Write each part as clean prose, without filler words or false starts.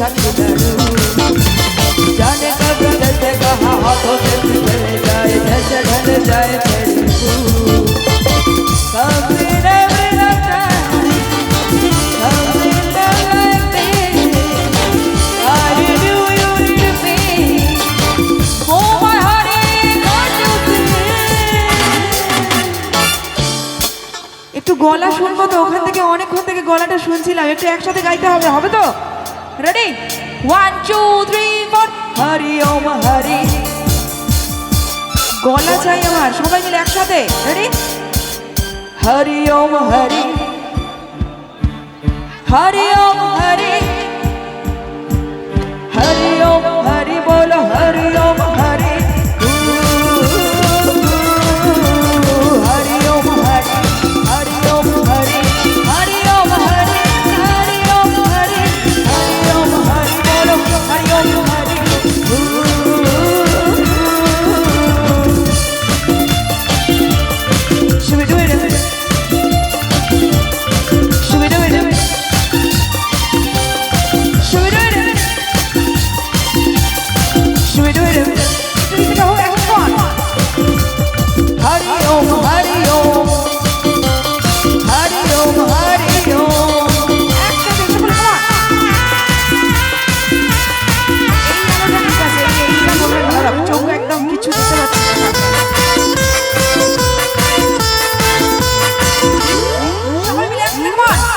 থাকে जाने कब जैसे कहा हाथों से फिसल जाए जैसे ढल जाए मेरी कभी never लगता कभी न लगते I need you need me oh my heart got you একটু গলা শুনবো তো ওখান থেকে অনেকক্ষণ থেকে গলাটা শুনছিলাম একটু একসাথে গাইতে হবে হবে তো রেডি 1 2 3 4 हरि ओम हरि गला चाहिए हमार सबाई मिले एक साथे रेडी हरि ओम हरि हरि ओम हरि हरि ओम हरि बोलो हरि ओम हरि हरि ओम हरि हरि ओम हरि हरि ओम हरि हरि ओम हरि हरि ओम हरि बोलो Hari Om Hari Should we do it? Should we do it? Should we do it? Should we do it? We can go and fun. Hari Om, Hari Om, Hari Om, Hari Om. Action, come on. চোখ একদম কিছু দিতে পারছি না সবাই মিলে একসাথে কর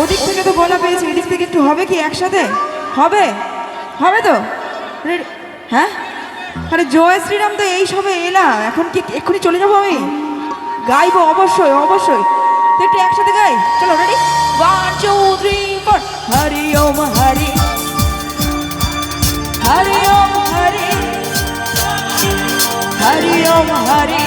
ওদিক থেকে তো গলা পেয়েছি এদিক থেকে একটু হবে কি একসাথে হবে হবে তো হ্যাঁ আরে জয় শ্রীরাম তো এই সবে এলা এখন কি এক্ষুনি চলে যাবো আমি গাইবো অবশ্যই অবশ্যই তো একটু একসাথে গাই চলো রেডি 1 2 3 4 হরি ওম হরি হরি ওম হরি হরি ওম হরি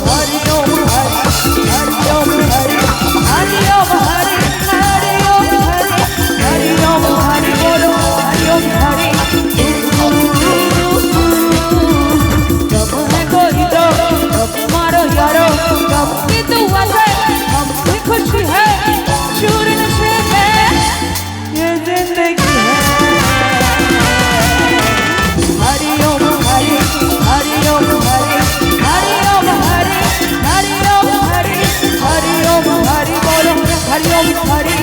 हरि ओम हरि हरि ओम हरि हरि ओम हरि हरि ओम हरि हरि ओम हरि बोलो हरि ओम हरि जब है कोई तो तब मारो यारो कब की तू आसे हम भी खुशी है चूर नशे है ये जिंदगी है हरि ओम हरि हरि ओम हरि हरि ओम हरि हरि ओम हरि हरि ओम हरि बोलो हरि ओम हरि